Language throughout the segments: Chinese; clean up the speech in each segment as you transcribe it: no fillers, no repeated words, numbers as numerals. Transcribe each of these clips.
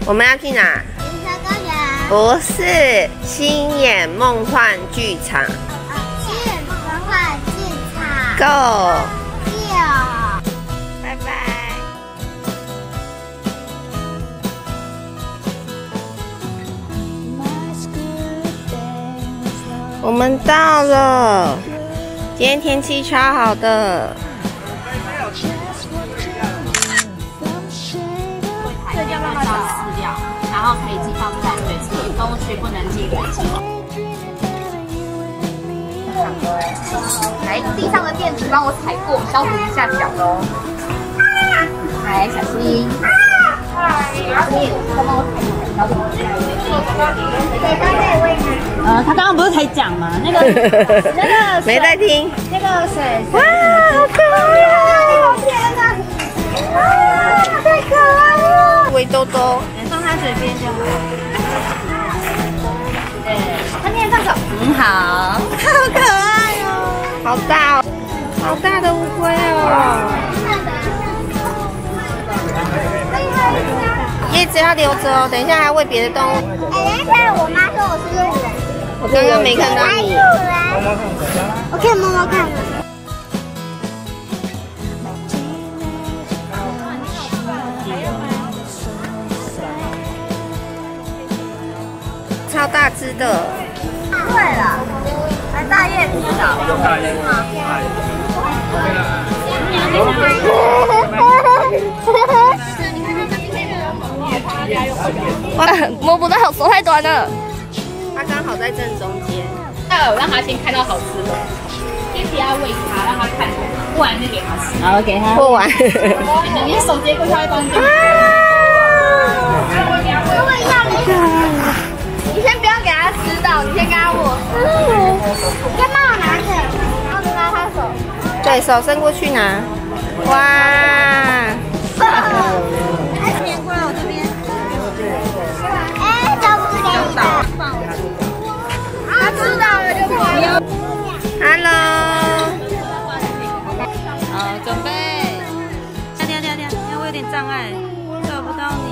我们要去哪？云山公园。不是，星野梦幻剧场。星野梦幻剧场。 Go。 拜拜。我们到了，今天天气超好的。这要慢慢找饲料，然后可以寄放在对侧，东区不能寄回寄。来，地上的垫子帮我踩过，消毒一下脚喽。来，小心。帮我踩消毒一下。他刚刚不是才讲吗？那个没在听。那个水。哇，好可爱哦！天哪！啊，太可爱了！围兜兜，放他嘴边就好。对，他念放手。好。好可爱哦！好大哦，好大的乌龟哦！叶子要留着哦，等一下还喂别的动物。哎，等一下，我妈说我是路人。我刚刚没看到你。我可以摸摸看吗？超大只的。对了，还大叶子的。哇，摸不到，手太短了。它刚好在正中间。那我让他先看到好吃的，先不要喂他，让他看过，不然就给他吃。好，给他。过完。你的手直接过去，他会帮你。你先不要给他吃到，你先跟他握。你先帮我拿着，然后拉他手。对手伸过去拿。哇！棉花我这边。哎，找不到。他知道了就跑。Hello。好，准备。跳，因为我有点障碍，找不到你。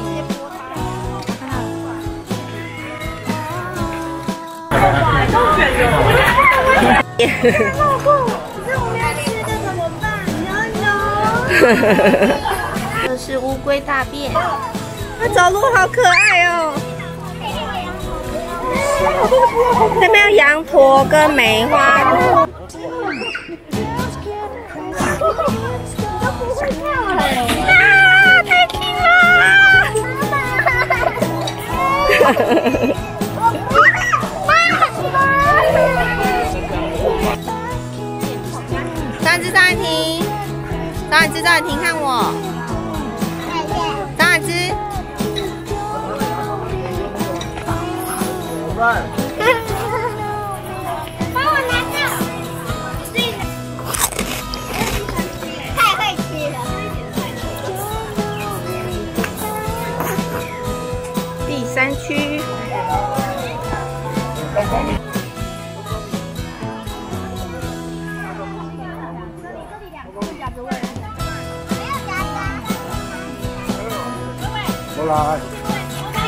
绕过，这我们要吃的怎么办？这是乌龟大便，它走路好可爱哦。这边有羊驼跟梅花鹿。都不会跳哎！啊，太近了！张一只，张一婷，张一只，张一婷，看我。张一只。帮我拿着。太会吃了。第3区。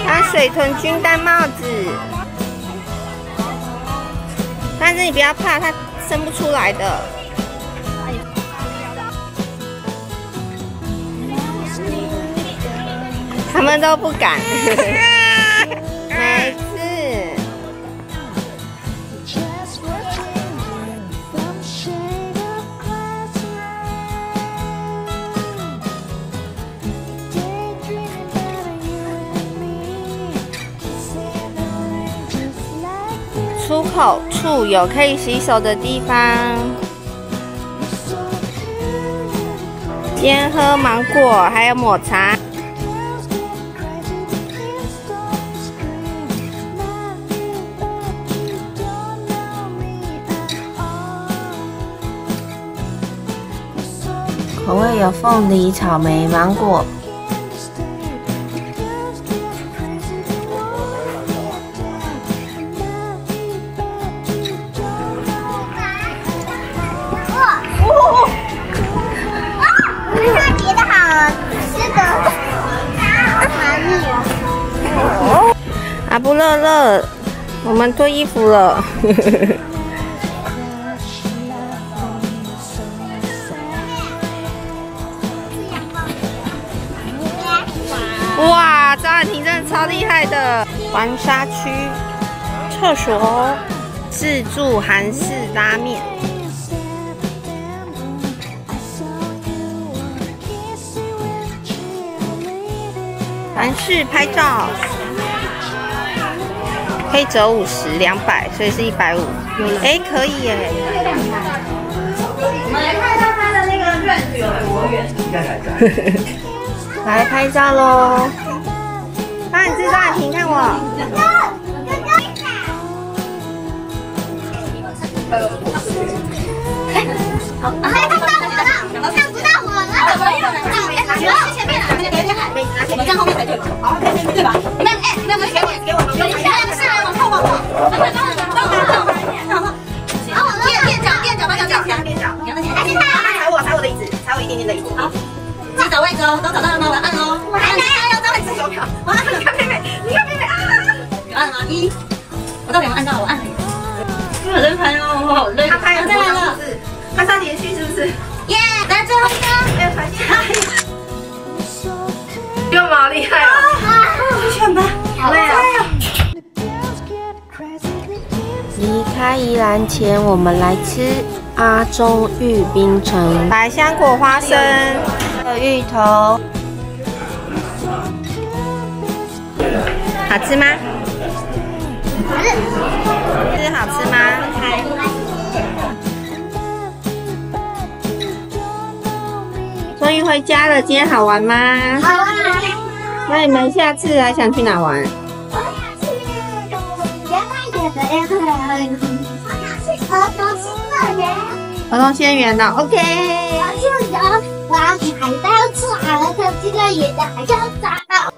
它水豚君戴帽子，但是你不要怕，它生不出来的。他们都不敢。没事。出口处有可以洗手的地方。边喝芒果，还有抹茶。口味有凤梨、草莓、芒果。阿布乐乐，我们脱衣服了。哇，张婉婷真的超厉害的！玩沙区厕所，自助韩式拉面。韩式拍照，可以折50、200，所以是150。哎，可以耶！我们来看一下它的那个range有多远。来拍照喽！张婉芝、张婉婷，看我。好，看不到我了，看不到我了。去前面，我们站后面才对吧？好，对吧？你们哎，你们给我，有一下是往后。垫脚，把脚垫起来。踩我的椅子，踩我一点点的椅子。好，自己找位置哦，都找到了吗？我要按喽。我还要找位置手表。我按，你看妹妹啊！有按吗？1，我到底有按到？我按了。因为有人拍哦，我好累。他拍了，再来了。他上连续是不是？耶！来最后一个，哎，传进来。又好厉害哦！选吧，好累啊！离开宜兰前，我们来吃阿中玉冰城百香果花生芋头，好吃吗？好吃吗？终于回家了，今天好玩吗？好玩。那你们下次还想去哪玩？儿童仙园呢 ？OK。我要去海盗，去海乐特，这个也的海盗找到。